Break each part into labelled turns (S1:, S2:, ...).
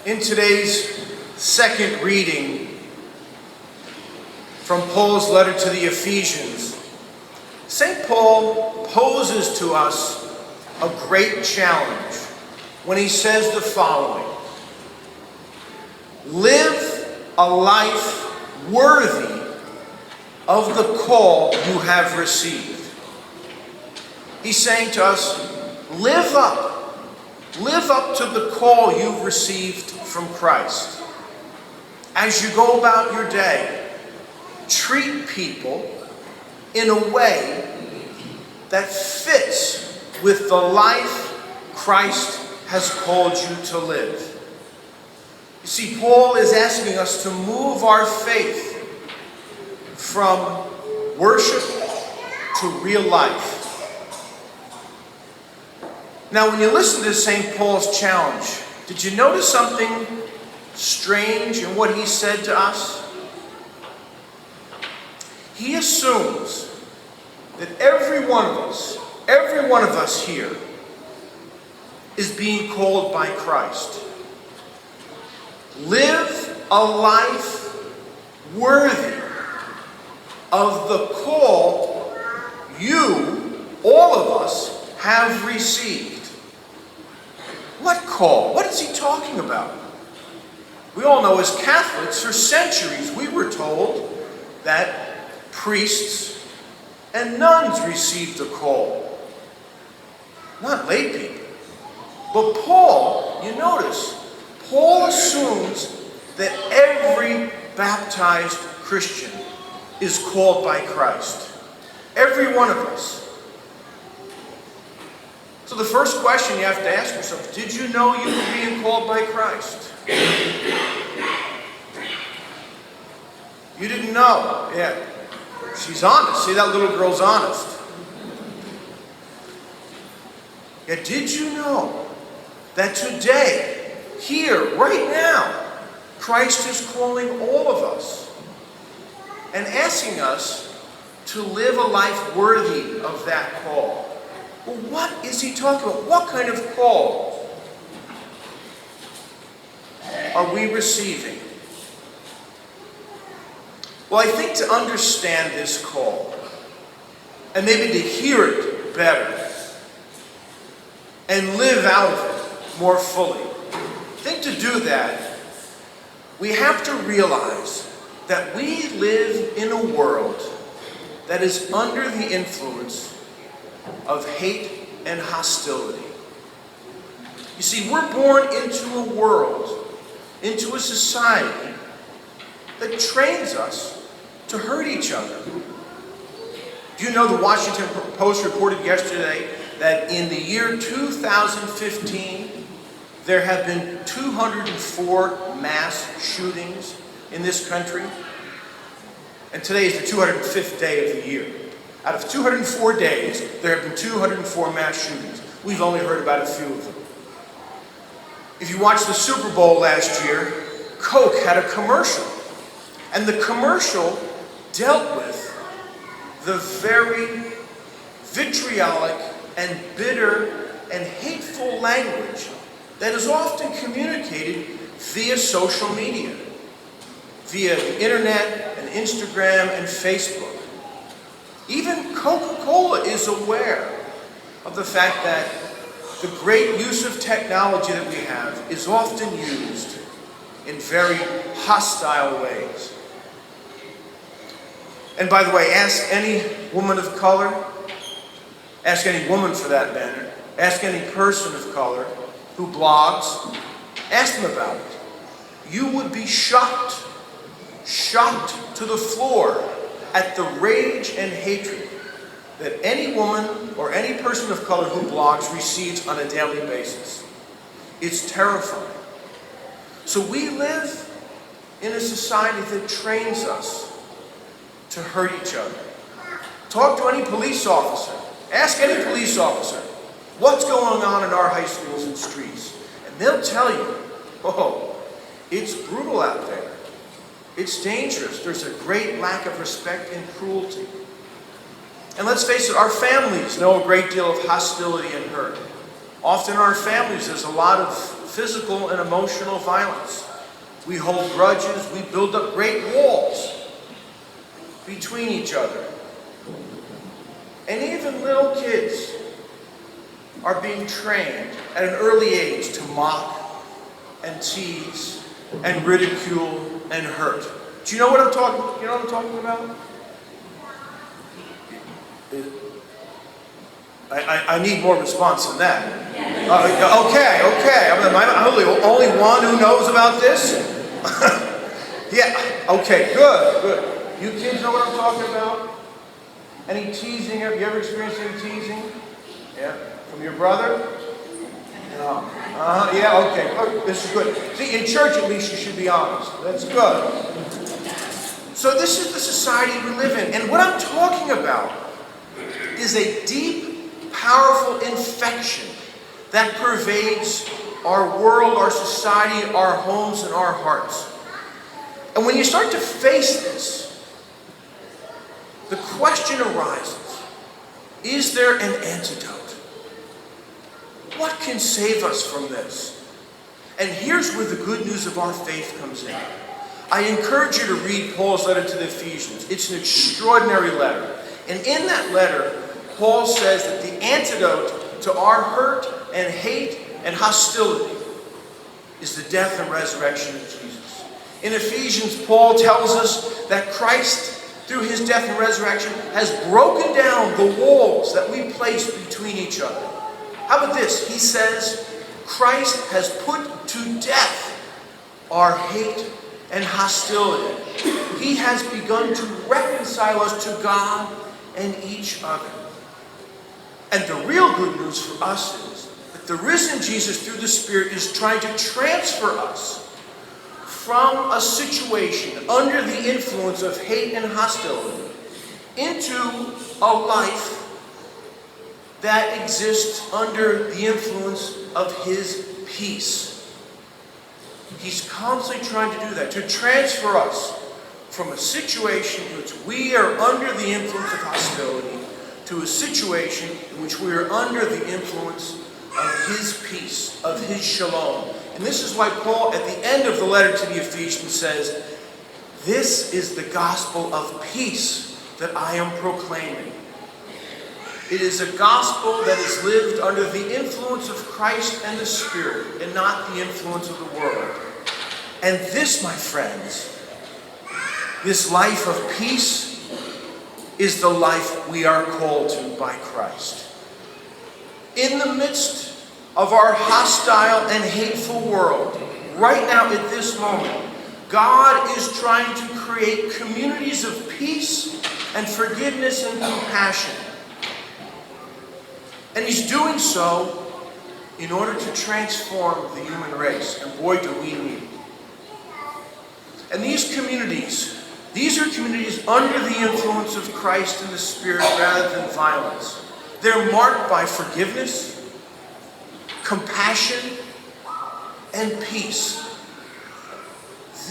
S1: In today's second reading from Paul's letter to the Ephesians, St. Paul poses to us a great challenge when he says the following: live a life worthy of the call you have received. He's saying to us, live up to the call you've received from Christ. As you go about your day, treat people in a way that fits with the life Christ has called you to live. You see, Paul is asking us to move our faith from worship to real life. Now, when you listen to St. Paul's challenge, did you notice something strange in what he said to us? He assumes that every one of us here is being called by Christ. Live a life worthy of the call you, all of us, have received. What call? What is he talking about? We all know as Catholics, for centuries, we were told that priests and nuns received a call, not lay people. But Paul, you notice, Paul assumes that every baptized Christian is called by Christ. Every one of us. So the first question you have to ask yourself, did you know you were being called by Christ? You didn't know. Yeah. She's honest. See, that little girl's honest. Yeah, did you know that today, here, right now, Christ is calling all of us and asking us to live a life worthy of that call? Well, what is he talking about? What kind of call are we receiving? Well, I think to understand this call, and maybe to hear it better, and live out of it more fully, I think to do that, we have to realize that we live in a world that is under the influence of hate and hostility. You see, we're born into a world, into a society that trains us to hurt each other. Do you know the Washington Post reported yesterday that in the year 2015, there have been 204 mass shootings in this country? And today is the 205th day of the year. Out of 204 days, there have been 204 mass shootings. We've only heard about a few of them. If you watched the Super Bowl last year, Coke had a commercial. And the commercial dealt with the very vitriolic and bitter and hateful language that is often communicated via social media, via the internet and Instagram and Facebook. Even Coca-Cola is aware of the fact that the great use of technology that we have is often used in very hostile ways. And by the way, ask any woman of color, ask any woman for that matter, ask any person of color who blogs, ask them about it. You would be shocked to the floor at the rage and hatred that any woman or any person of color who blogs receives on a daily basis. It's terrifying. So we live in a society that trains us to hurt each other. Talk to any police officer. Ask any police officer, what's going on in our high schools and streets? And they'll tell you, oh, it's brutal out there. It's dangerous. There's a great lack of respect and cruelty. And let's face it, our families know a great deal of hostility and hurt. Often in our families, there's a lot of physical and emotional violence. We hold grudges. We build up great walls between each other. And even little kids are being trained at an early age to mock and tease and ridicule and hurt. Do you know what I'm talking? You know what I'm talking about? I need more response than that. Okay. I'm the only one who knows about this? Yeah. Okay. Good. You kids know what I'm talking about? Any teasing? Have you ever experienced any teasing? Yeah. From your brother? No. Yeah. Okay. Look, this is good. See, in church at least you should be honest. That's good. So this is the society we live in, and what I'm talking about is a deep, powerful infection that pervades our world, our society, our homes, and our hearts. And when you start to face this, the question arises, is there an antidote? What can save us from this? And here's where the good news of our faith comes in. I encourage you to read Paul's letter to the Ephesians. It's an extraordinary letter. And in that letter, Paul says that the antidote to our hurt and hate and hostility is the death and resurrection of Jesus. In Ephesians, Paul tells us that Christ, through his death and resurrection, has broken down the walls that we place between each other. How about this? He says, Christ has put to death our hate and hostility. He has begun to reconcile us to God and each other. And the real good news for us is that the risen Jesus through the Spirit is trying to transfer us from a situation under the influence of hate and hostility into a life that exists under the influence of his peace. He's constantly trying to do that, to transfer us from a situation in which we are under the influence of hostility to a situation in which we are under the influence of his peace, of his shalom. And this is why Paul, at the end of the letter to the Ephesians, says, this is the gospel of peace that I am proclaiming. It is a gospel that is lived under the influence of Christ and the Spirit, and not the influence of the world. And this, my friends, this life of peace is the life we are called to by Christ. In the midst of our hostile and hateful world, right now at this moment, God is trying to create communities of peace and forgiveness and compassion. And he's doing so in order to transform the human race. And boy, do we need. And these are communities under the influence of Christ and the Spirit rather than violence. They're marked by forgiveness, compassion, and peace.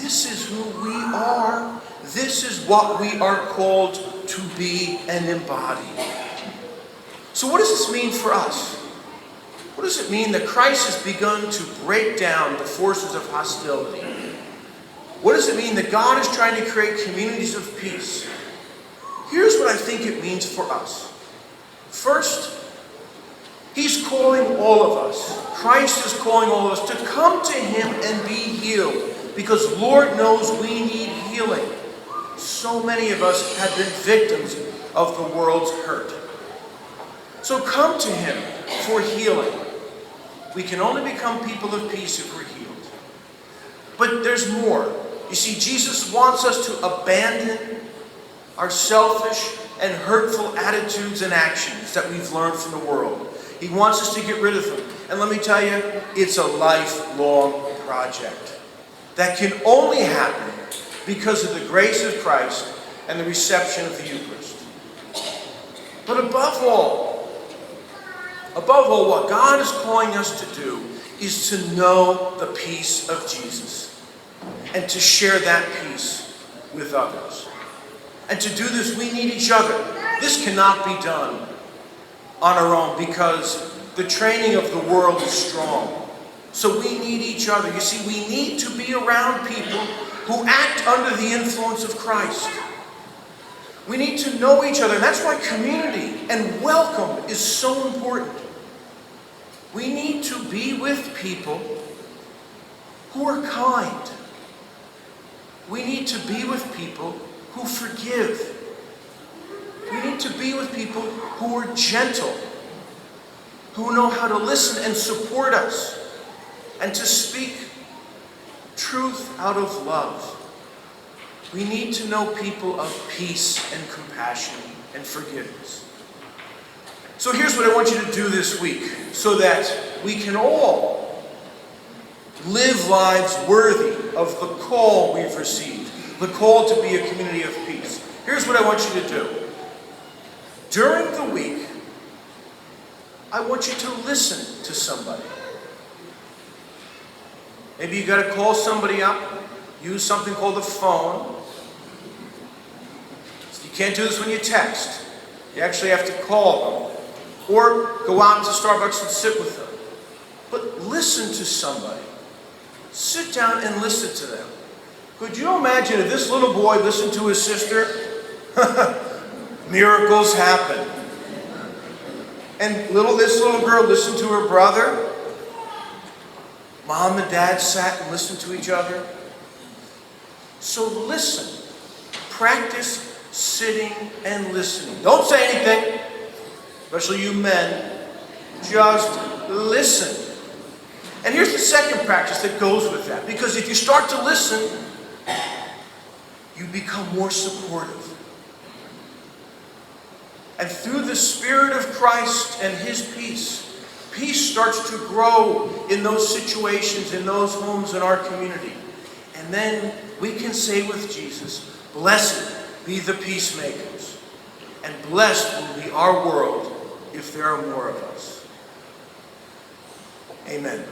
S1: This is who we are. This is what we are called to be and embody. So what does this mean for us? What does it mean that Christ has begun to break down the forces of hostility? What does it mean that God is trying to create communities of peace? Here's what I think it means for us. First, he's calling all of us. Christ is calling all of us to come to him and be healed. Because Lord knows we need healing. So many of us have been victims of the world's hurt. So come to him for healing. We can only become people of peace if we're healed. But there's more. You see, Jesus wants us to abandon our selfish and hurtful attitudes and actions that we've learned from the world. He wants us to get rid of them. And let me tell you, it's a lifelong project that can only happen because of the grace of Christ and the reception of the Eucharist. But above all, what God is calling us to do is to know the peace of Jesus and to share that peace with others. And to do this, we need each other. This cannot be done on our own because the training of the world is strong. So we need each other. You see, we need to be around people who act under the influence of Christ. We need to know each other, and that's why community and welcome is so important. We need to be with people who are kind. We need to be with people who forgive. We need to be with people who are gentle, who know how to listen and support us, and to speak truth out of love. We need to know people of peace and compassion and forgiveness. So here's what I want you to do this week so that we can all live lives worthy of the call we've received, the call to be a community of peace. Here's what I want you to do. During the week, I want you to listen to somebody. Maybe you got to call somebody up, use something called the phone. You can't do this when you text. You actually have to call them. Or go out to Starbucks and sit with them. But listen to somebody. Sit down and listen to them. Could you imagine if this little boy listened to his sister? Miracles happen. And this little girl listened to her brother. Mom and dad sat and listened to each other. So listen. Practice sitting and listening. Don't say anything, especially you men. Just listen. And here's the second practice that goes with that. Because if you start to listen, you become more supportive. And through the Spirit of Christ and His peace, peace starts to grow in those situations, in those homes, in our community. And then we can say with Jesus, "Blessed be the peacemakers, and blessed will be our world if there are more of us." Amen.